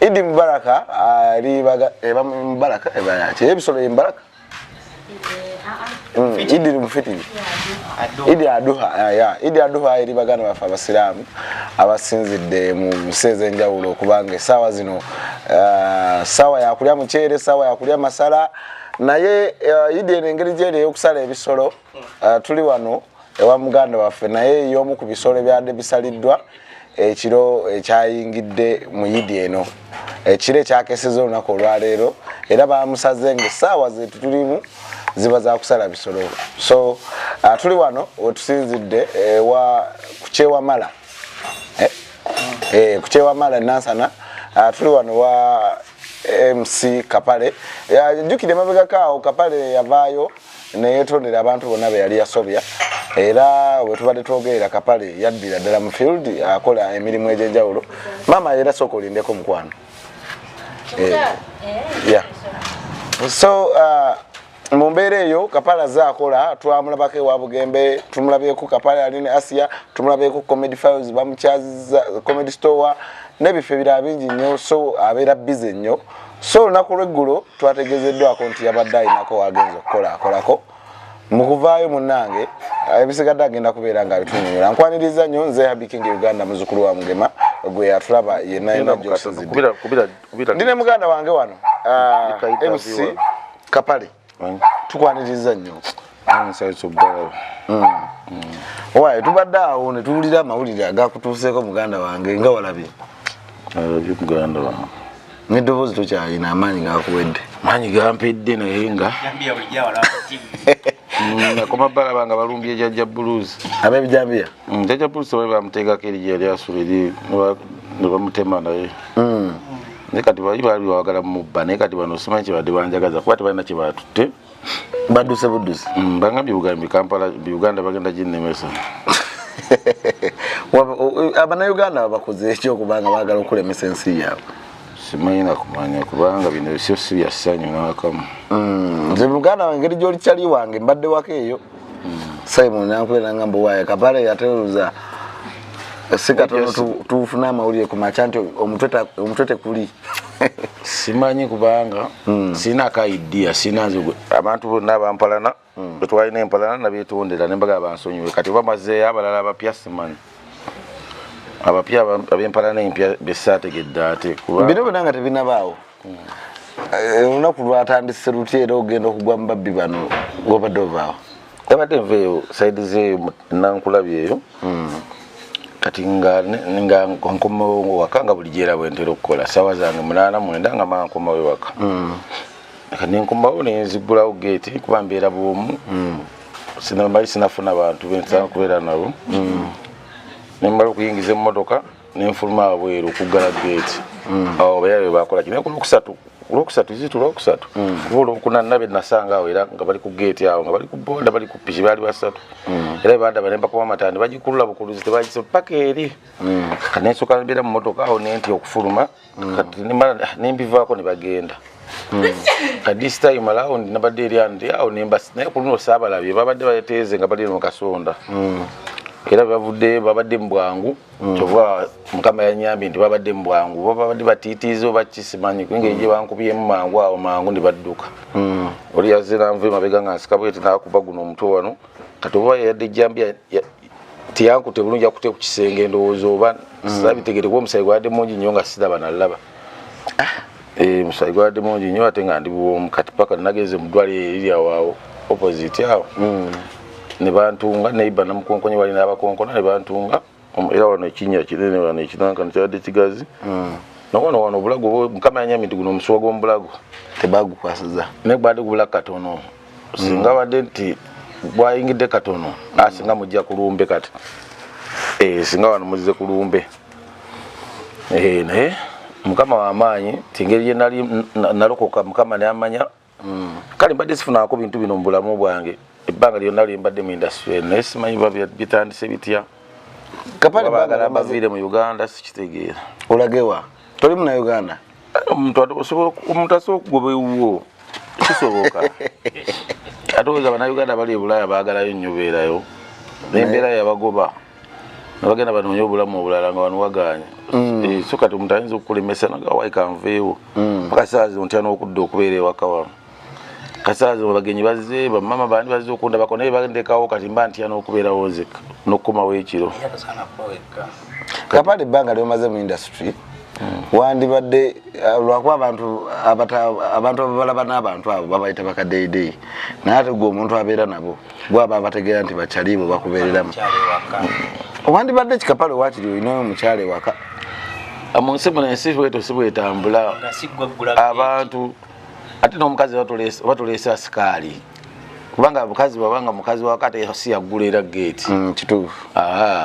Idi Mubaraka ribaga eba Mubaraka eba ebisolo Mubaraka Idi mufitiri Idi aduha ya Idi aduha iri bagana bafa abasilamu abasinzidde mu museze njawulo kubanga sawa zino sawa ya kulya muchere sawa ya kulya masala naye Idi engeri jere yokusala ebisolo tuli wano ewa muganda waffe naye yomu ku bisolo byadde bisaliddwa ekiro ekyayingidde mu Idi eno ekire kyakeseza olunaku olwaleero era bamusaze ng'essaawa zetu tulimu ziba za kusala bisolo so tuli wano wetusinzidde kuchewa mala kuchewa mala Nansana tuli wano wa MC Kapale jukide mabega kawo Kapale yavaayo neyetondera abantu bonna be yali yasobya era wetubadde twogerera Kapale yaddira ddala mu field akola emirimu egy'enjawulo mama era soko lindeko mukwano yeah so mumbere eyo Kapala zaakola twamulabako ewa Bugembe tumulabyeko Kapala aline Asia tumulabyeko Comedy Files bamuchaziza Comedy Store nebifo ebirala bingi nnyo so abeera busy nnyo so olunaku lw'eggulo twategezeddwako nti yabadde ayinako wagenza okukola akolako mukuvaayo munnange ebisigadde agenda kubeera nga bitunyonyola nkwaniriza nnyo nze Habiking Uganda muzukulu wa Mugema gwe yatulaba yenna Josinzidde ndine muganda wange wano MC Kapale tukwaniriza nnyo owaye tubadde awo ne tuwulira amawulire agakutuuseeko muganda wange nga walabye muganda wange n'eddoboozi tokyalina amaanyi gakuwedde maanyi gampedde naye nga nakoma balaba nga balumbye Jjajja Blues ab'ebijambiya Jjajja Blues bwe bamuteekako erigi yali asula eri ne bamutema naye naye kati bali bawagala mubba naye kati bano simanyi kibadde banjagaza kuba tebalina kye batutte badduse buddusi bangambye Kampala Uganda bagenda ginnemesa Abannayuganda babakoze ekyokubanga baagala okulemesa ensi yaabwe simanyi nakumanya kubanga bino bisyo si bya ssanyu n'akamu nze muganda wange engeri gy'oli kyali wange mbadde wako eyo Simon nankulera ngamba waaye Kapale yateruza sikatono tufuna amawulire ku macha nti omutwe tekuli simanyi kubanga sina ka idea sina nze abantu bonna abampalana betwalina empalana nabyetondera nembaga bansonyiwe kati bamaze abalala abapya simanyi abapya abempalana empya besaategedde ate bino byonna nga tebinabaawo olunaku lwatandise lutya era ogenda okugwa mu babbi bano gobadde ovaawo yabadde nveeyo saidi ze nankulabye eyo kati nga nkomawo waka nga buli gyera bwentera okukola sawa zange 8-9 nga mankomawo ewaka kati nenkomawo nenzigulawo geeti kuba mbeera bwomu sinamali sinafuna bantu bensana kubeera nabo nembala okuyingiza emmotoka nenfuluma wabweru okuggala geeti awo bayabe bakola kino olwokusatu izitulo olwokusatu kuba olwokuna nabe nasanga awo era nga bali ku geeti awo nga bali ku boda bali ku piki baali basatu era ebanda banemba kuba amatandi bagikulula bukuluzi tebagise paka eri kati nensooka mbeera mu motoka awo nenti okufuluma kati nembivaako ne bagenda kati this time around nabadde eri andi awo naye ku luno saabalabye babadde bateeze nga bali mu kasonda era bavudde babadde mu bwangu kyova Mukama yanyambye nti babadde mu bwangu babadde batiitiiza oba kisimanyi kuinga gye bankubyemu mangu awo mangu ne badduka oli yazze nanve mabega nga nsika bwete nakuba guno omutwe wano kati oba yadde ejjambya tiyankute bulungi akute ku kisenge ndowooza oba sabitegere kuba omusayi gwadde mungi nnyo nga siraba nalaba omusayi gwadde mungi nnyo ate nga ndi bwomu kati paka nageze mu ddwaliro eriri awo opposite awo ne bantunga neiba namukonkonye wali n'abakonkona ne bantunga era wano ekinnya kinene wano ekinanka kyabadde kigazi nokono wano obulago Mukama yanyambye nti guno omusuwa gw'omubulago tebagukwasiza naye gwali gubula katono singa wadde nti gwayingidde katono asinga mujja kulumbe kati singa wano muzize kulumbe naye Mukama w'amaanyi tingeri gye nalokoka Mukama n'amanya kale mbadde sifunaako bintu bino mu bulamu bwange ebbanga lyonna lyembadde mu industry naye simanyi bitandise bitya Kapale bagala baviire mu Uganda sikitegeera olagewa toli mu Uganda omuntu asobola okugoba ewuwo kisoboka ate oza Bannayuganda bali e Bulaaya baagalayo nnyo beerayo n'embeera yabagoba Nabagenda banonye obulamu obulala nga wano waganye. So kati omuntu ayinza okukulemesa nga waika nveewo. Paka saazi ontya n'okudda okubeera ewaka wano. Kasazi abagenyi bazze bamama bandi bazze okundabako naye bandekawo kati mba ntya n'okubeerawo nzekka n'okukomawo ekiro. Kapale ebbanga lyomaze mu industry wandibadde lwakuba abantu abalaba n'abantu abo babayita bakadeedeeyi naye ate gwe omuntu abeera nabo gwaba abategeera nti bakyalibo bakubeereramu. Wandibadde kikapale waakiri olinayo omukyala ewaka. Mu nsi muno ensi bwetyo si bwetambula abantu ate n'omukazi batuleesa sikaali kubanga abukazi babanga mukazi wakati si yaggula era geeti. Kituufu.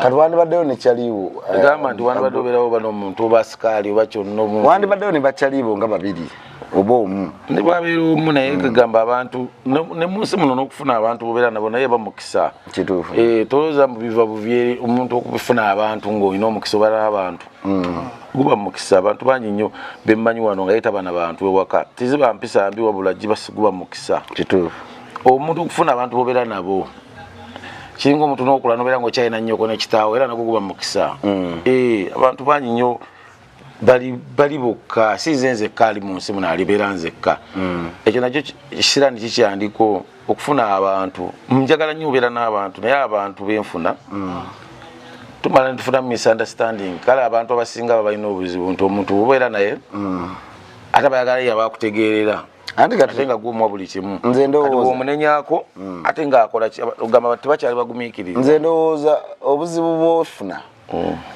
Kati wandibaddeyo nekyaliwo gamba nti wandibadde obeerawo bano omuntu oba sikaali oba kyonna wandibaddeyo ne bakyaliwo nga babiri oba omu ne bwabeera omu naye kagamba abantu ne mu nsi muno n'okufuna abantu bobeera nabo naye bamukisa. Kituufu. Tolowooza biva buvyeri omuntu okubifuna abantu ng'olina omukisa oba n'abantu guba mukisa. Abantu bangi nnyo bemmanyi wano nga yeetaba n'abantu ewaka tiziba mpisa mbi wabula guba mukisa. Kituufu. Omuntu okufuna abantu bobeera nabo kiringa omuntu n'okula nobeera ng'okyalina nnyoko n'ekitaawo era nagwo guba mukisa. Abantu bangi nnyo bali bokka siize nzekka ali mu nsi muno alibeera nzekka. Ekyo nakyo ekisiraani kikyandiko okufuna abantu. Njagala nnyo obeera n'abantu naye abantu benfuna tumala ntufuna misunderstanding. Kale abantu abasinga babalina obuzibu nti omuntu obeera naye ate bayagala yabakutegeerera ate nga gw'omuwa buli kimu omunenyako ate ng'akola ogamba tebakyali bagumiikiriza. Nze ndowooza obuzibu bw'ofuna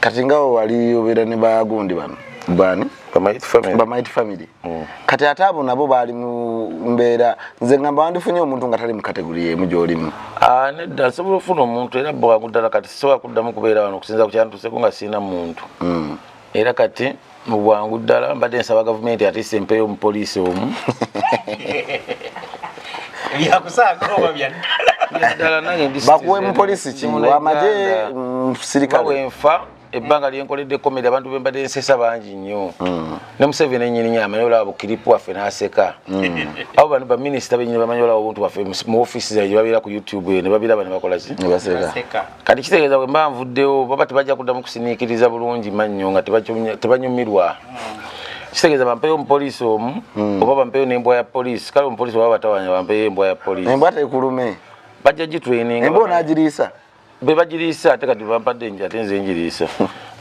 kati nga wali obeera ne bagundi bano bani bamighty family kati ate abo nabo baali mu mbeera nze ngamba wandifunye omuntu nga tali mu kategori emu gy'olimu. Nedda nsobola ofuna omuntu era bwangu ddala kati sisobola kuddamu kubeera wano okusinza ku kyantuuseko nga sirina muntu era kati mu bwangu ddala mbadde nsaba gavumenti ate sempeyo omupoliisi omu bakuwe mupoliisi ki wamagye sirikale wenfa ebbanga lyenkoledde komedi abantu bembadde nsesa bangi nnyo ne Museveni ennyini nyama naye olaba bukiripu waffe n'aseka abo bano baminisita bennyini bamanyi olaba obuntu waffe mu ofiisi zaye gye babeera ku YouTube ne babiraba ne bakola ki ne baseka. Kati kitegeeza bwe mba nvuddewo baba tebajja kuddamu kusiniikiriza bulungi mannyo nga tebanyumirwa. Kitegeeza bampeyo omupoliisi omu oba bampeyo n'embwa ya poliisi. Kale omupoliisi baba batawanya bampeyo embwa ya poliisi. Embwa tekulume bajja gitraininga. Embwa onaagiriisa be bagiriisa ate kati bampadde nje ate nze njiriisa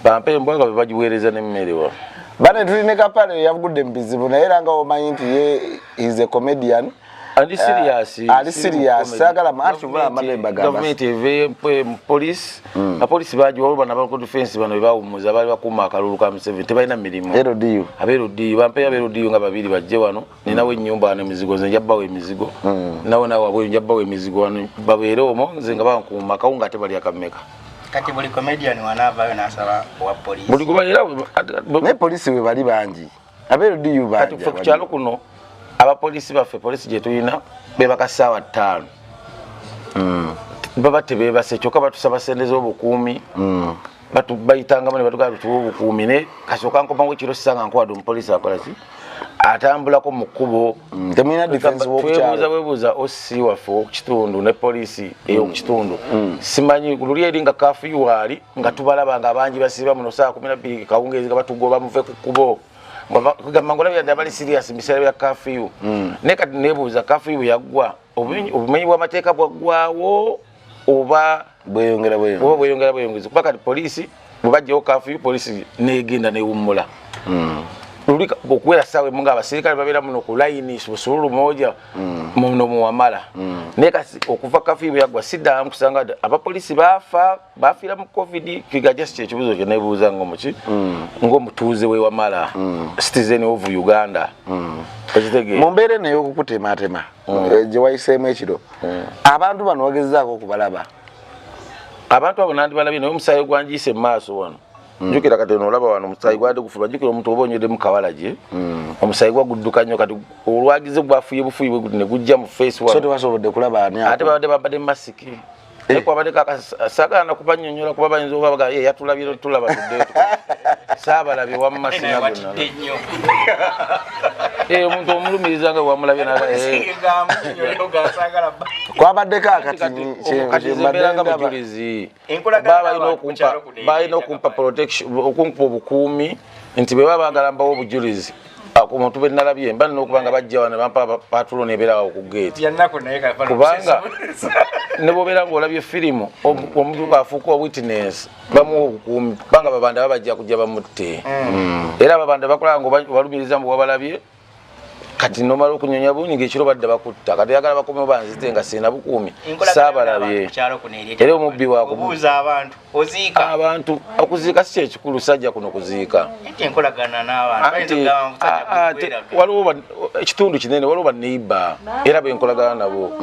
bampe embwa nga be bagiweereza n'emmere wa bane tuli ne Kapale yavugudde mu bizibu naye era nga omanyi nti ye is a comedian. Ali serious sagala maacho bala malemba gaba government eve police na police baji wabo bana ba defense bano bawumuza bali bakuma akalulu ka Museveni tebalina milimo abero bampe abero nga babiri bajje wano ninawe nyumba ne mizigo nze njabbawo emizigo nawe wabwe njabbawo emizigo wano babeere omo nze nga bankuma kawunga tebali akameka. Kati buli comedian wanavayo nasaba wa police buli kubalira ne police we bali bangi abero diyu bangi kati kukyalo kuno abapolisi baffe polisi gye tulina bebaka ssaawa 5 baba tebebase kyokka batusaba sente z'obukuumi bayitangamu ne batugamba tuwa obukuumi ne kasooka nkomawo ekiro sisanga nkuwadde omupoliisi akola ki atambulako mu kkubo temulina defense w'okukyalo webuuza osi waffe ow'okukitundu ne poliisi ey'okukitundu simanyi luli eri nga kafiyu waali nga tubalaba nga abangi basiiba muno saa 12 kawungeezi nga batugoba muve ku kkubo Mangola ya bali serious misera ya curfew neka nebuza curfew yagwa obumenyi bwa mateeka bwagwawo oba bweyongera kupaka polisi bubajja curfew polisi negenda newumula lulika bokwera sawe munga abasirikale babera muno ku line busulu moja muno muwamala neka okuva curfew yagwa sida kusanga abapolisi bafira mu covid kiga just ekibuzo kye nebuza ngomuki ngomutuze we wamala citizen of Uganda kazitege mumbere nayo okukutematema je waiseme ekiro abantu bano wagezaako okubalaba abantu abo nandi balabye nayo musayo gwanjise maaso wano njukira kati olaba wano musayi gwade kufuba njukira omuntu obonyede mukawalaje omusayi gwagudduka nnyo kati olwagize gwafuye bufuyi bwe ne gujja mu face wa so tebasobodde kulaba ani ate babadde bambadde masiki eko abadde kakasagana kubanyonyola kuba bayinza obaga yatulabira tulaba tudde Sabalabye wamma sina gonna omuntu omulumiriza nga wamulabye naga kwabaddeko akati mbeera nga bujulizi baba balina okumpa protection okumpa obukuumi nti bwe baba baagala mbawo obujulizi omuntu bwe nalabye mba nina okuba nga bajja wano ne bampa patulo nebeerawo ku geeti kubanga ne bwobeera ng'olabye firimu omuntu bw'afuuka witness bamuwa obukuumi kubanga babanda babajja kujja bamutte era babanda bakola ng'obalumiriza mbu wabalabye kati nomala okunyonya bungi ng'ekiro badde bakutta kati yagala bakomeo banzite nga sina bukuumi saabalabye era omubbi wakubuuza abantu okuziika si kyekikulu sajja kuno kuziika waliwo ekitundu kinene waliwo baneiba era benkolagana nabo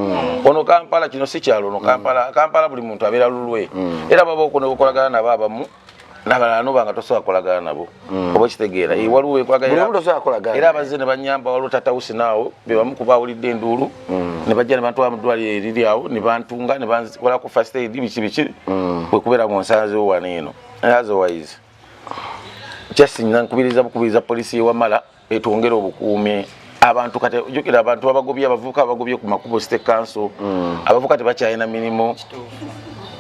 ono Kampala kino si kyalo ono Kampala buli muntu abeera lulwe era baba okukolagana nabo abamu nabalala nobanga tosobola kolagana nabo oba kitegeera waliwo ekwagala era abazze ne banyamba waliwo tatawusi naawo bebamu kubawulidde enduulu ne bajja ne bantwala mu ddwaliro eriri awo ne bantunga ne bankolako first aid biki bwekubeera mu nsanzewo wano eno otherwise just nkubiriza poliisi ewamala etwongere obukuumi abantu kati ojjukira abantu abavubuka abagobye ku makubo state council abavubuka tebakyalina mirimu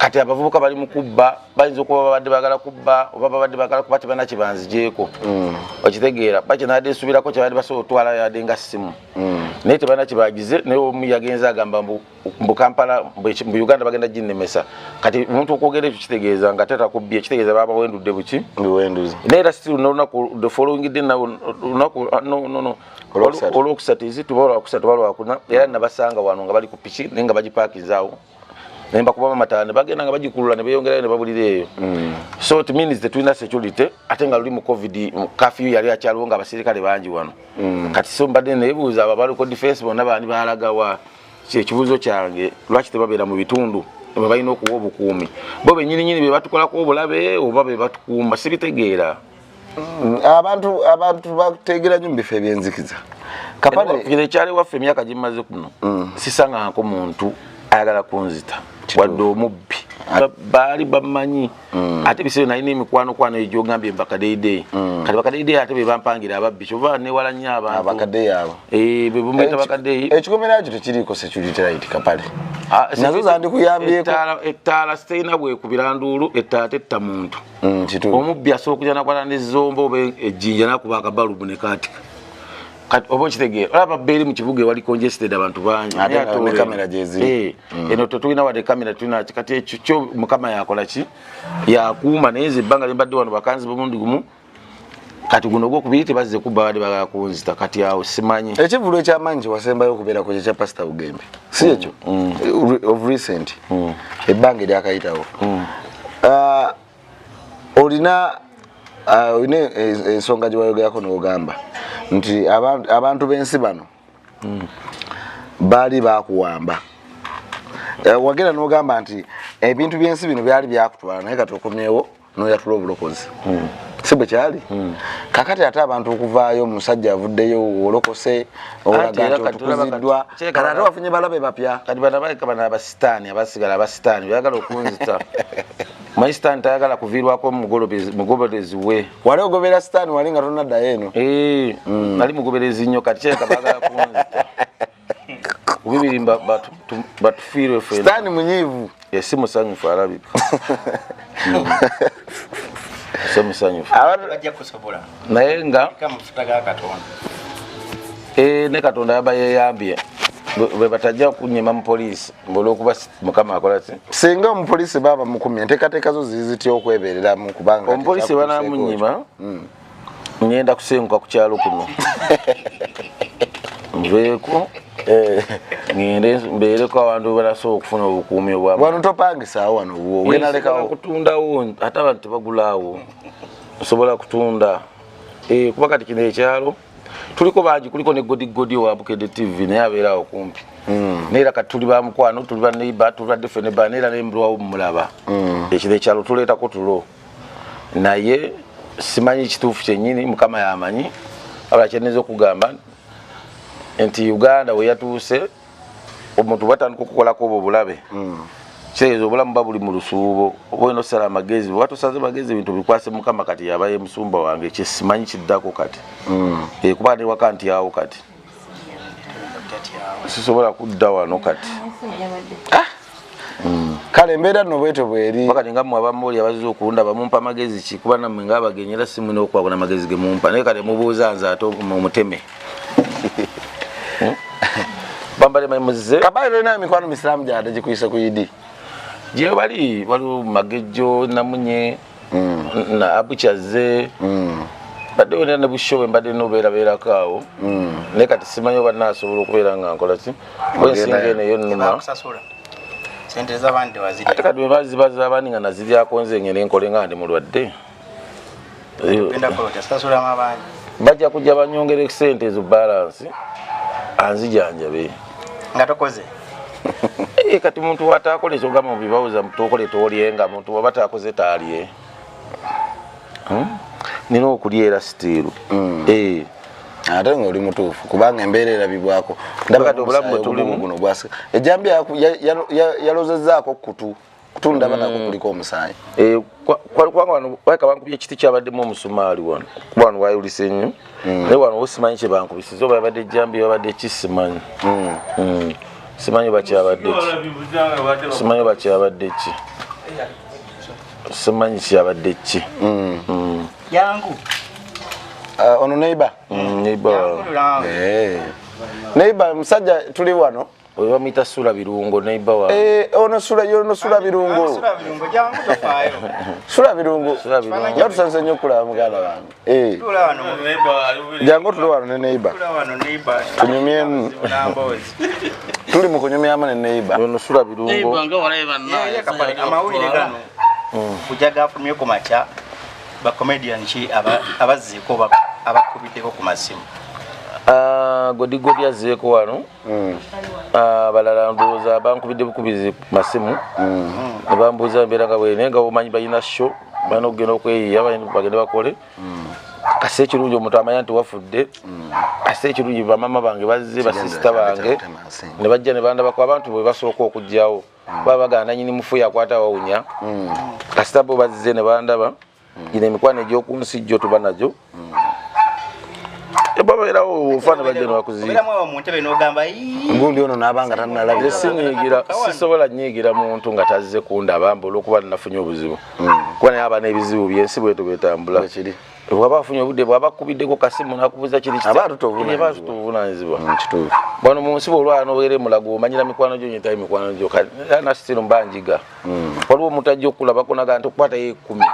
kati abavubuka bali mu kubba bayinza okuba babadde baagala kubba oba babadde baagala kuba tebana kibanzigyeko okitegeera bakinadde nsubirako kyabadde basobola otwala yadde nga ssimu naye tebana kibagize naye omu yagenza agamba mbu Kampala mu Uganda bagenda ginemesa kati omuntu okwogera ekyo kitegeeza nga tetakubbye kitegeeza baba wendudde buki biwenduzi naye era still n'olunaku the following day olunaku olwokusatu izituba olwakusatu balwakuna era nabasanga wano nga bali ku piki naye nga bagipaakinzaawo nemba kuba matala ne bagenda nga bagikulula ne beyongerayo ne babulira eyo so it means that tulina security ate nga luli mu covid curfew yali akyaliwo nga abasirikale bangi wano kati so mbadde nebuuza ababali ku defense bonna bandi balagawa ekibuuzo kyange lwaki tebabeera mu bitundu ne balina okuwa obukuumi bo bennyini be batukolako obulabe oba be batukuuma sibitegeera abantu bategeera nnyo mu bifo ebyenzikiza kapale ekyali waffe emyaka gimaze kuno sisanganko muntu ayagala kunzita wadde omubbi baali bamanyi ate biseera nalina emikwano egyogambye mbakadeide kati bakadeide ate be bampangira ababbi kyova newala nnyo abakadeyi abo bebumweta bakadeyi ekikomera kyo tekiriiko security right kapale nazo zandikuyambyeko ettaala siterina bwekubira nduulu ettaala tetta muntu omubbi asobola okuja nakwata nezombo oba ejjinja nakuba akabalubu nekaatika kati oba kitegeera olaba beeri mu kibuga ewali congested abantu bangi ne kamera gyeziri eno tetulina wadde kamera tulina kati ekyo kyo mukama yakola ki yakuuma naye nze ebbanga limbadde wano bakanzi bomundi gumu kati guno gwokubiri tebazze kubba badde bagala kunzita kati awo simanyi ekivulu ekyamanyi kyewasembayo okubeera ku kya pastor Bugembe si ekyo of recent ebbanga eryakayitawo olina ensonga gye wayogerako n'ogamba nti abantu b'ensi bano baali bakuwamba wagenda n'ogamba nti ebintu by'ensi bino byali byakutwala naye kati okomyewo n'oyatula obulokozi si bwe kyali kakati ate abantu okuvaayo omusajja avuddeyo olokose olaga nti otukuziddwa kati ate wafunye balabe bapya kati banabaleka bana abasitaani abasigala abasitaani bayagala okunzita manyi sitaani tayagala kuviirwako mugoberezi we wali ogobera sitaani wali nga tonaddayo eno nali mugoberezi nnyo kati kyeka bagala kunzita kubibiri batufiirwe ffe sitaani munyiivu si musanyufu alabika semusanyufu naye nga ne Katonda yaba yeyambye bwe batajja kunyima mu poliisi olw'okuba mukama akola ki singa omupoliisi baba mukumye enteekateeka zo ziri zitya okwebeereramu kubanga omupoliisi banamunyima ngenda kusenguka ku kyalo kuno nveeko ngende mbeereko abantu banasobola okufuna obukuumi obwamu wano topangisaawo wano ogenalekawo kutundawo ate abantu tebagulaawo osobola kutunda kuba kati kino ekyalo tuliko bangi kuliko ne godigodi owa Bukedde TV naye abeerawo kumpi naye era kati tuli bamukwano tuli baneiba tuli badde ffene baneera nembulwawo mumulaba ekiro ekyalo tuleetako tulo naye simanyi kituufu kyennyini mukama yamanyi abala kyeneza okugamba nti Uganda we yatuuse omuntu batandika okukolako obwo obulabe Chezo obulamu babuli mu lusuubo obweno sala amagezi watu saze magezi bintu bikwase mukama kati yabaye musumba wange kyesimanyi kiddako kati kuba ne wakanti yawo kati sisobola kudda wano kati kale embeera nno bwetyo bweri bakati nga mmwe abamu abazze okulunda bamumpa magezi ki kuba nammwe ng'abagenyera simu n'okwabona magezi ge mumpa naye kale mubuuza nze ate mumuteme bambale mayimuzize kabairo ina mikwano misiramu gyate gikuyise ku idi gye bali waliwo magejjo namunye na abuchaze badde wena ne bushowe mbadde nobeerabeerako awo naye kati simanyi oba naasobola okubeera nga nkola ki wensinga eno eyo nnuma sente z'abandi waziri ate kati bazibaza abandi nga naziryako nze ngene nkole nga ndi mulwadde bajja kujja banyongere sente ezo balansi anzijanjabe nga tokoze kati muntu watakola ekyogamba mubibawuza tokole tolye nga muntu waba takoze talye nina okulya era sitiiru ate nga oli mutuufu kubanga embeera erabibwako ndabakati obulamu bwetulimu guno gwasika ejambi yalozezaako kutunda banako kuliko omusaayi kwanga wano baika bankubye ekiti kyabaddemu omusumaali wano kuba wano wayulise nnyo naye wano osimanyi kye bankubisiza oba yabadde ejambi yabadde ki simanyi simanyi bakyabadde ki simanyi bakyabadde ki simanyi kyabadde ki yangu ono neighbor neighbor musajja tuli wano oyo bamuyita Sula Birungo neighbor wa ono Sula Birungo Sula Birungo yatusanze nnyo okulaba muganda wange jangu tuli wano ne neighbor tunyumyemu tuli mu kunyumyamu ne neighbor ono Sula Birungo amawulire gano kujaga afulumye ku makya bakomedian ki abazzeeko abakubiddeko ku masimu Godi azzeeko wano balala ndowooza bankubidde bukubizi ku masimu ne bambuuza mbeera nga bwene nga omanyi balina show balina okugenda okweyiya bagende bakole kase ekirungi omuntu amanya nti wafudde kase ekirungi bamama bange bazze basisita bange ne bajja ne bandabako abantu bwe basooka okugyawo baba bagana nanyini mufu yakwata wawunya kasita bo bazze ne bandaba ine mikwano egy'okunsi jjo tuba najo babeerawo ofaana bajja nebakuziika gundi ono n'abanga tannalabira sinyigira sisobola nyigira muntu nga tazze kundaba mba olwokuba nafunye obuzibu kuba naye aba n'ebizibu byensi bwetu bwetambula bwaba afunye obudde bwaba akubiddeko kasimu nakubuuza kiri tuvunaanyizibwa bwano mu nsi bwolwala nobeere mulago omanyira mikwano gyo nyetayo mikwano gyo nasitiro mbanjiga waliwo omuntu ajja okulabako naga nti okukwatayo 10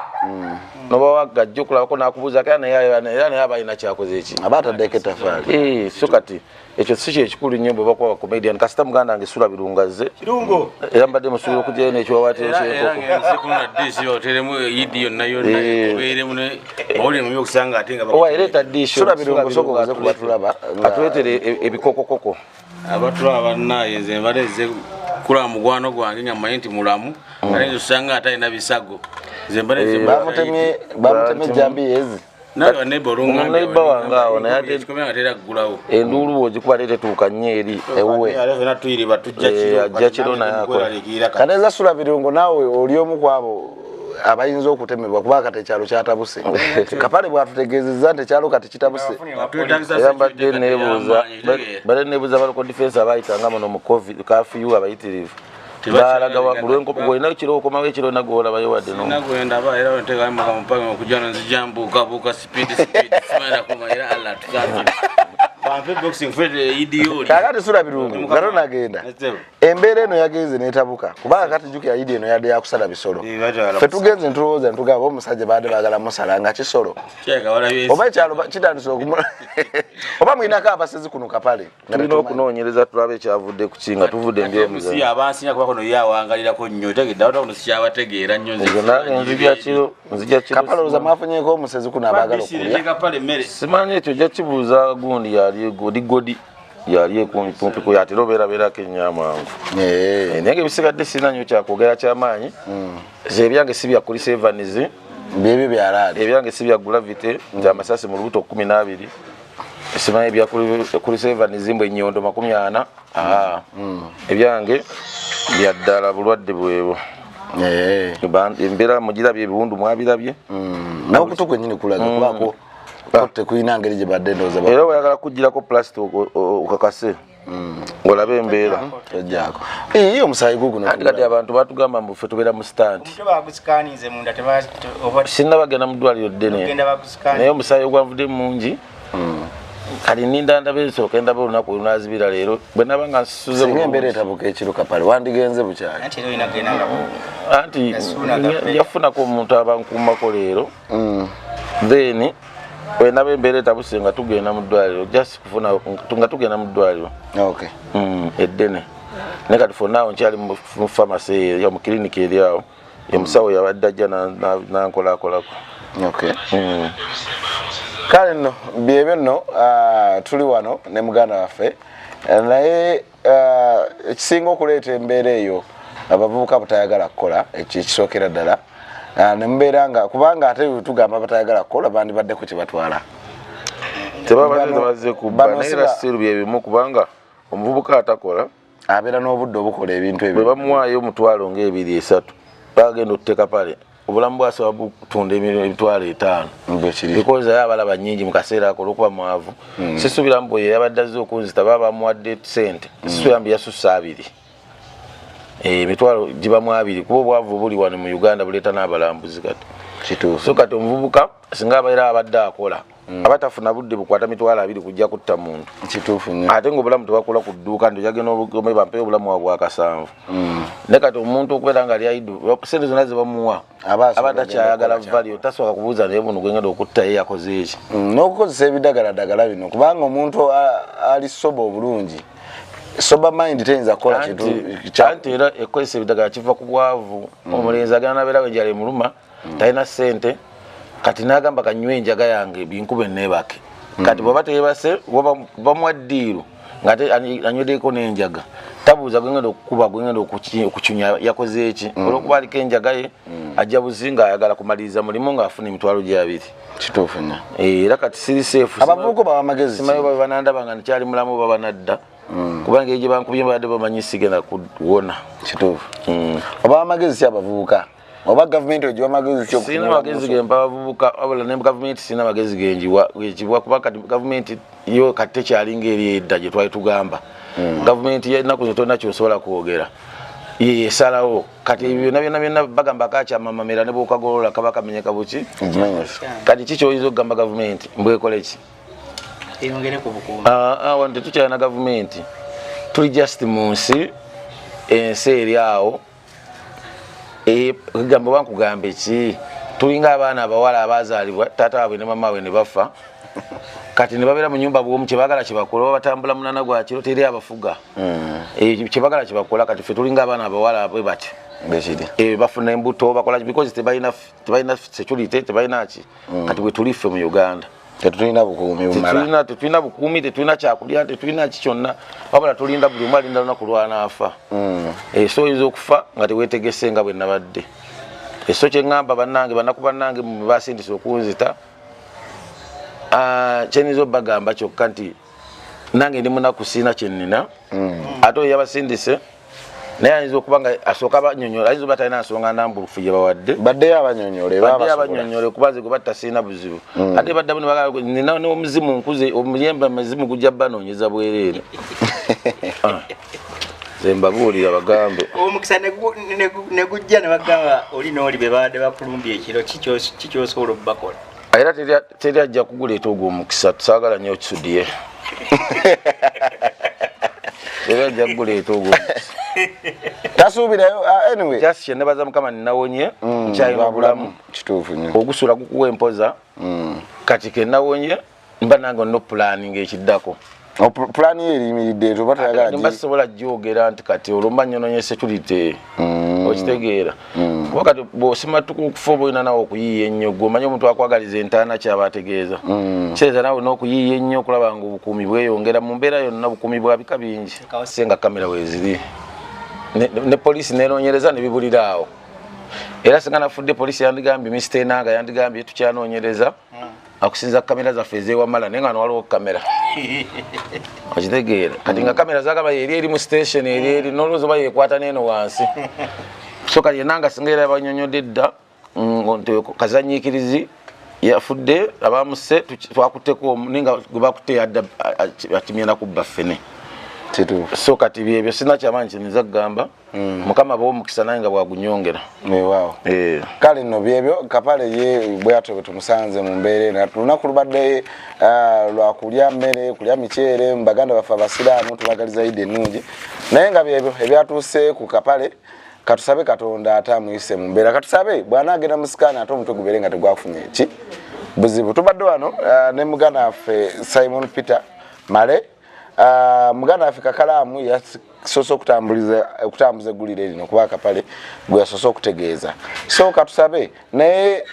noba wagajja okulabako nakubuuza era naye aba alina kyakoze eki aba ataddeko ettafaali so kati ekyo si kyekikulu nnyo bwe bakuba bakomedian kasita muganda wange Sula Birungo azze era mbadde musuubira okugyayo n'ekiwawaatiro kyekoko ereeta diisho Sula Birungo sokoze kubatulaba atuleetere ebikokokoko abatulaba bannaye nze mbaleze kula mugwano gwange nga mmanyi nti mulamu ate nze osanga ate alina bisago nze mbaleze bamutemye jambi yezi neighbor wange awo naye ate enduulu bw'ogikuba ate tetuuka nnyo eri ewuwe ajja kiro naye akola kaneza Sula Birungo naawe oli omu kwabo abayinza okutemebwa kuba kati ekyalo kyatabuse kapale bwatutegeezezza nti ekyalo kati kitabuse era mbadde neebuuza baloko defense abayitanga muno mu covid kafiyu abayitirivu balaga mulwenkopo gwolinayo kiro okomawo ekiro nagolabayo wadde nagwendaba era wentegamaka mupange okujja nonzijambuukabuuka speed simanyira kumanyira alla tukakira kakati Sula Birungo gato nagenda embeera eno yagenze netabuka kubanga kati jjukira idi eno yadde yakusala bisolo fe tugenze ntulowooza ntugamba omusajja baadde baagala musala nga kisolo oba ekyalo kitandise oba mulinako abasezi kuno kapale tulina okunoonyereza tulabe ekyavudde ku kinga tuvudde abansinyakubakonoyawangalirako nnyo tekiddaotakunosikyabategeera nnyo nzija kiro kapale olowooza mwafunyeko omusezi kuno abaagala okulya simanyi ekyo ojja kibuuza gundi yali godi yali kumpi yatera obeerabeerako ennyama mangu naye nga ebisigadde sirina nnyo kyakwogera kyamaanyi ebyange si bya kulisa evanizi byebyo byalaali ebyange si bya gulavite nti amasasi mu lubuto 12 simanyi ebya kulisa evanizi mbwe ennyondo 40 ebyange byaddala bulwadde bwebo embeera mugirabye ebiwundu mwabirabye n'okutuku nyini kulaga kubako kotte kuyina ngeri gye badde ndowooza era oyagala kugirako plastic okakase ng'olabe embeera ojjako iyo omusaayi guguno anti kati abantu batugamba mbufe tubeera mu stand sinnabagenda mu ddwaliro ddene naye omusaayi ogwanvudde mungi kati ninda ndabe nsooka ndaba olunaku olunazibira leero bwe naba nga nsuze singa embeera etabuka ekiro kapale wandigenze bukyali anti yafunako omuntu abankuumako leero then bwe naba embeera etabuse nga tugenda mu ddwaliro just kufuna nga tugenda mu ddwaliro eddene naye kati fonaawo nkyali mu famasi eyo mu kiriniki eri awo omusawo yabadde ajja nankolakolako kale nno byebyo nno tuli wano ne muganda waffe naye ekisinga okuleeta embeera eyo abavubuka batayagala kukola ekisookera ddala ne mubeera nga kubanga ate tugamba batayagala kukola bandibadde ku kibatwala tebabazze kubba naye era siru byebimu kubanga omuvubuka atakola abeera n'obudde obukola ebintu ebyo bwe bamuwaayo omutwalo ng'ebiri esatu bagenda okuteeka pale obulamu bwasobola butunda emitwalo 5 because aye abalaba nnyingi mu kaseera ako olw'okuba mwavu sisuubira mbu oyo yabadde azze okunzita baba bamuwadde sente sisuubira mbu yasussa 2 emitwalo gibamu 2 kuba obwavu buli wano mu Uganda buleeta n'abalambuzi kati kituufu so kati omuvubuka singa abaera abadde akola abatafuna budde bukwata mitwalo 2 kujja kutta muntu kituufu nnyo ate ng'obulamu tebakula ku dduuka nti ojagenda obugome bampeyo obulamu wa bwakasanvu ne kati omuntu okubeera nga lyaidu sente zonna ze bamuwa aba takyayagala valio tasooka kubuuza naye buno gwengenda okutta ye yakoze eki n'okukozesa ebidagaladagala bino kubanga omuntu ali soba obulungi soba mind teyinza kukola kintu anti era ekozesa ebidagala kiva ku bwavu omulenzi agenda nabeera we gyali muluma talina ssente kati n'agamba kanywe enjaga yange binkube neebake kati bw'aba teebase bamuwa ddiiru ng'ate anyweddeko n'enjaga tabuuza gwengenda okukuba gwengenda okucunya yakoze eki olw'okuba aliko enjaga ye ajja buzi ng'ayagala kumaliriza mulimu ng'afuna emitwalo gye 2 kituufu nnyo era kati siri seefu abavubuka bawa amagezi simanyi baba banandaba nga nkyali mulamu baba nadda kubanga egye bankubye badde bamanyi sigenda kuwona kituufu obawa amagezi ki abavubuka oba gavumenti ogiwa magezi sina magezi gempa abavubuka wabula ne gavumenti sina magezi genjiwa kuba kati gavumenti yo kati tekyalinga eri edda gye twali tugamba gavumenti yennaku zino tolina kyosobola kwogera yesalawo kati ebyo byonna bagamba kakyamamamera ne bwokagolola kaba kamenyeka buki kati kikyoyinza okugamba gavumenti mbwekola ki wano tetukyalina gavumenti tuli just mu nsi ensi eri awo gamba bankugamba eki tulinga abaana abawala abazaalibwa taata waabwe ne mama waabwe ne bafa kati ne babeera mu nyumba bwomu kyebagala kyebakola oba batambula munana gwa kiro teri abafuga kyebagala kyebakola kati ffe tulinga abaana abawala bwe bati bafuna embuto bakola because tebalina security tebalina ki kati bwe tuli ffe mu Uganda tetulina bukuumi bumala tetulina bukuumi tetulina kyakulya tetulina ki kyonna wabula tulinda buli omu alinda lunaku lwanaafa so oyinza okufa nga teweetegese nga bwe nabadde so kyeŋŋamba bannange bannaku bannange basindise okunzita kyenyinza obbagamba kyokka nti nange ndi munaku siina kyennina ate oyo yabasindise naye ayinza okuba nga asooka abanyonyola ayinza oba talina nsonga nambulufu gye bawadde baddeyo abanyonyole kuba nze gwe batta siina buzibu ate baddamu nina n'omuzimu nkuze omuyembe amazimu gujja banoonyeza bwereere ze mbabuulira bagambe omukisa ne gujja ne bagamba oli n'oli be babadde bakulumbye ekiro kikyosobola obbakola era teri ajja kuguleeta ogwo omukisa tusaagala nnyo okisudiye teri ajja kuguleeta ogwo omukisa tasuubirayo anyway just kyenebaza mukama ninawonye nkyalina obulamu kituufu nnyo ogusula gukuwa empoza kati kenawonye mba nange olina opulaninga ekiddako pulaani ye eriyimiridde toba tayagala mbasobola gyogera nti kati olwomba nyononye security okitegeera kuba kati bw'osima tukufa oba olina nawe okuyiiya ennyo gwe omanyi omuntu akwagaliza entaana kyaba ategeeza kireza nawe n'okuyiiya ennyo okulaba nga obukuumi bweyongera mu mbeera yonna bukuumi bwa bika bingi senga kamera weeziri ne poliisi nenoonyereza ne bibulira awo era singa nafudde poliisi yandigambye Mr. Enanga yandigambye tukyanoonyereza akusinza kamera zaffe ezewamala naye nga wano waliwo kamera okitegeera kati nga kamera zagaba eri mu station eri n'olowooza oba yekwata n'eno wansi so kati yenanga singa era banyonyodde dda kazanyiikirizi yafudde abamuse twakutteko ninga gwe bakutte yadda atimye nakubba ffene so kati byebyo sina kyamanyi kiniza kugamba mukama bw'omukisa naye nga bwagunyongera kale nno byebyo Kapale ye bweyatyo bwe tumusanze mu mbeera lunaku lubadde lwakulya mmere kulya miceere mu baganda baffe abasiraamu tubagaliza Eid ennungi naye nga byebyo ebyatuuse ku Kapale katusabe Katonda atamuyise mu mbeera katusabe bw'anaagenda mu sikaani ate omutwe gubeere nga tegwafunye ki buzibu tubadde wano ne muganda waffe Simon Peter Male muganda waffe Kakalaamu yasoose okutambuza eggulire lino kuba Kapale gwe yasoose okutegeeza so katusabe naye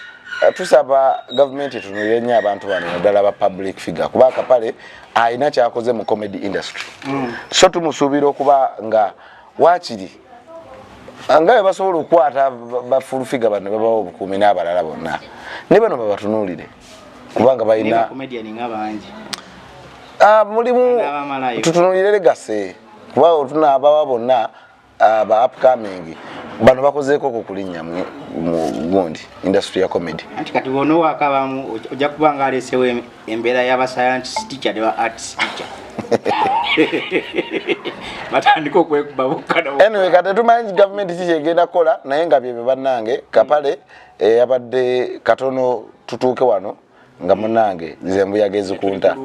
tusaba gavumenti etunulire nnyo abantu bano naddala ba public figure kuba Kapale alina kyakoze mu comedy industry so tumusuubira okuba nga waakiri angaye basobola okukwata bafulufiga bano babawo obukuumi n'abalala bonna ne bano babatunuulire kubanga balina comedian ng'abangi mulimu tutunuulire legase kuba tunaabawa bonna ba upcoming bano bakozeeko kukulinnya mu gundi industry ya comedy anti kati bono wakabamu ojja kuba nga aleesewo embeera y'aba science teacher ne ba arts teacher batandika okwekuba bukkana anyway kati tumanyi gavumenti kikyegenda kukola naye nga byebyo bannange Kapale yabadde katono tutuuke wano nga munange nze mbuyaga ezikunta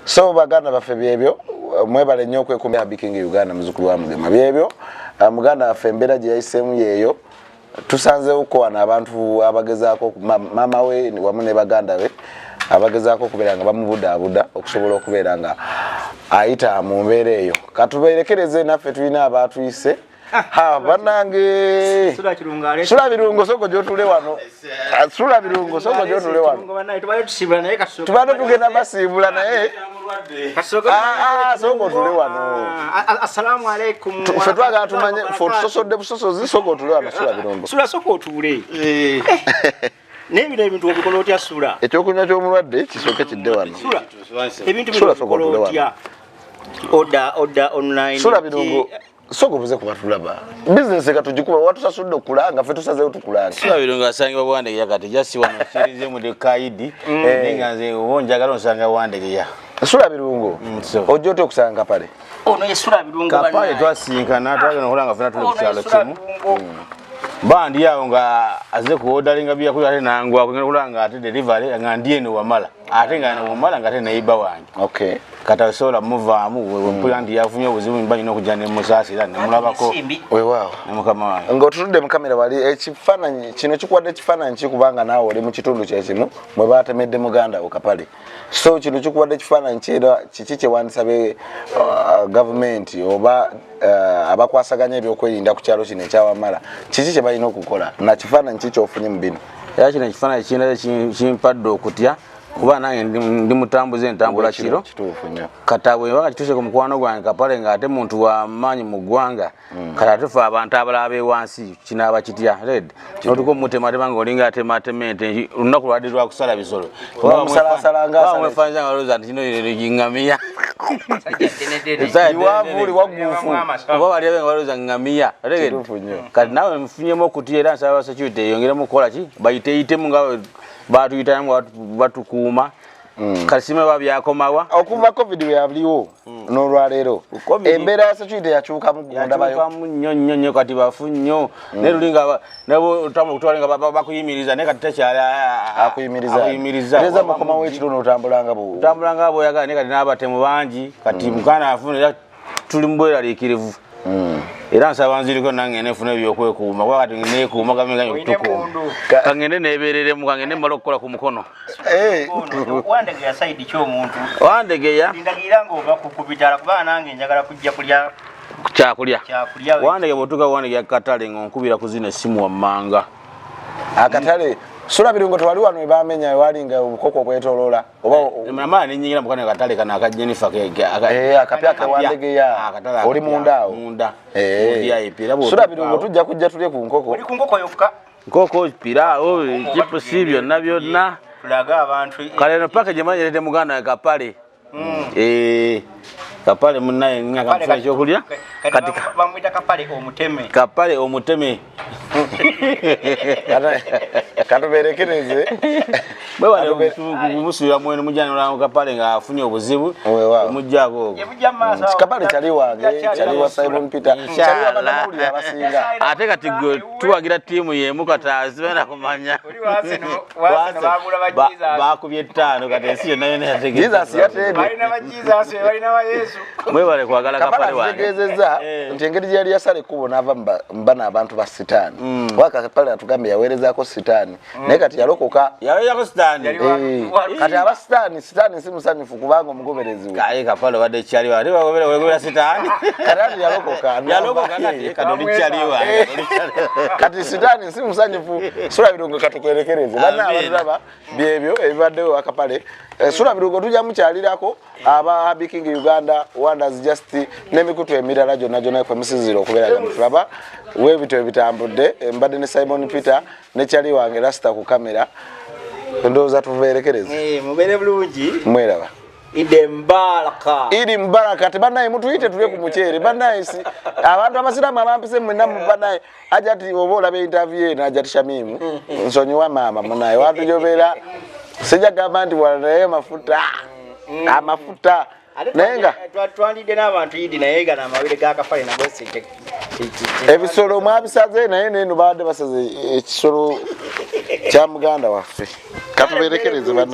so baganda baffe byebyo mwebale nnyo okwekuumira Biking Uganda muzukulu wa Mugema byebyo muganda waffe embeera gye yayiseemu yeeyo tusanzeeko wano abantu abagezaako maama we wamu ne baganda be abagezaako okubeera nga bamubudaabuda okusobola okubeera nga ayita mu mbeera eyo katubeerekereze naffe tulina abaatuyise bannange sula birungo soko gyotule wano sula birungo soko gyotule wano tubadde tugenda basiibula naye soko otule wano assalamu alaikum ffe twagala tumanye fe tusosodde busosozi soko otule wano sula birungo sula soko otule n'ebino ebintu obikola otya sula ekyokunywa ky'omulwadde kisooke kidde wano ebintu bikolo otya oda online sula birungo soko buze kubatulaba business katujikuba watusasudde okulanga ffe tusazeewo tukulanga sula birungo asangibwa bwandegeya kati jasi wano kirize mu dekaidi nenga nze obonjagala onsanga bwandegeya sula birungo ojja otya okusanga Kapale ono ye sula birungo Kapale twasinkana twagenda okulanga ffena tuli ku kyalo kimu bandi yawo nga aze ku ordaringa bya kuli ate nangwa kugenda kulanga ate delivery nga ndieno wamala ate nga wamala nga ate neiba wange okay kata sola muvaamu mpulandi yafunye obuzibu mbanyi n'okujja ne musaasira ne mulabako weewaawo ne mukama wange ng'otutudde mu kamera wali ekifaananyi kino kikuwadde ekifaananyi kikubanga naawe oli mu kitundu kyekimu mwe baatemedde muganda wo Kapale so kino kikuwadde ekifaananyi kyera kiki kye wandisabe gavumenti oba abakwasaganya ebyokwerinda ku kyalo kino ekyawamala kiki kye balina okukola na kifaananyi ki kyofunye mu bino era kino ekifaananyi kindaze kimpadde okutya kuba nange ndi mutambuze entambula kiro katabwe waka kituse ku mukwano gwange Kapale nga ate muntu wa maanyi mu ggwanga kati ate ffe abantu abalala b'ewansi kinaaba kitya red notuko mutematema nga olinga atematemente olunaku lwadde lwa kusala bisolo mwefaanyiza nga lowooza nti kino ngamiya oba bali abe nga balowooza ngamiya kati nawe nfunyemu okutya era nsaba security eyongeremu okukola ki bayiteeyitemu nga batuyitamu batukuuma kasime babyakomawa okuva covid weyaliwo n'olwaleero embeera ya security yakyuka mu ggunda nnyo kati bafu nnyo naye lulinga okutwalinga bakuyimiriza naye kati takyala akuyimiriza eza mukomawo ekiro n'otambulanga bw'oyagala naye kati n'abatemu bangi kati mukana afuna era tuli mu bweraliikirivu era nsaba nziriko nange nefuna ebyokwekuuma kuba kati neekuuma kamenya okutukuuma kangende neebereremu kangende mmala okukola ku mukono wandegeya saidi ky'omuntu wandegeya ndagira ng'ova ku bitala kuba nange njagala kujja kulya kyakulya wandegeya bw'otuuka wandegeya katale ng'onkubira ku zino essimu wammanga akatale sula birungo twali wano ebamenya ewalinga obukoko obwetoloola oba nenyingira mukana katale kana aka Jennifer akapya kewandegeya oli mundaawo sula birungo tujja kujja tulye ku nkoko oli ku nkoko yokka nkoko piraawo chipusi byonna byonna tulaga abantu kale no package manje muganda kapale kapale munaye ngaka kyokulya kati bamwita kapale omuteme katuberekereze bwe wale kumusubira mwene mujjanira kapale nga afunye obuzibu mujjako kapale kyali wange kyali wa Simon Peter kyali wa banamuli abasinga ate kati gwe tuwagira tiimu yemu katazibera kumanya bakubye 5 kati ensi yonna yonna yategeeza Jesus yatebe balina ba Jesus balina ba Yesu mwe wale kwagala kapale wange tegezeza nti engeri yali yasale kubona ava mbana abantu ba sitaani waka kapale atugambe yawerezaako sitaani naye kati yalokoka yako sitaani kati aba sitaani si musanyufu kubanga omugoberezi we kaye kapale wadde kyali wali wegobera sitaani kati yalokoka kati kadoli kyali wange kati sitaani si musanyufu sura birungo katukwerekereze bana abalaba byebyo ebibaddewo akapale sura birungo tujja mukyalirako aba Habiking Uganda Wonders Just n'emikutu emirala gyonna kwe musizira okubeera nga tulaba webito ebitambudde mbadde ne Simon Peter ne kyali wange Rasta ku kamera ndowooza tubeerekereze mubere bulungi mweraba Idi Mbaraka tebanaye mutuyite tule ku mukyere banaye si abantu abasiramu abampise mwenna mu banaye ajati oba olabe interview eno ajati Shamimu nsonyiwa maama munaye watujobera sija gamba nti wanaye amafuta nenga twandide n'abantu Idi naye gana amawere g'akafale nagose ebisolo mwabisaze naye neno baadde basaze ekisolo kya muganda waffe katuberekereze bana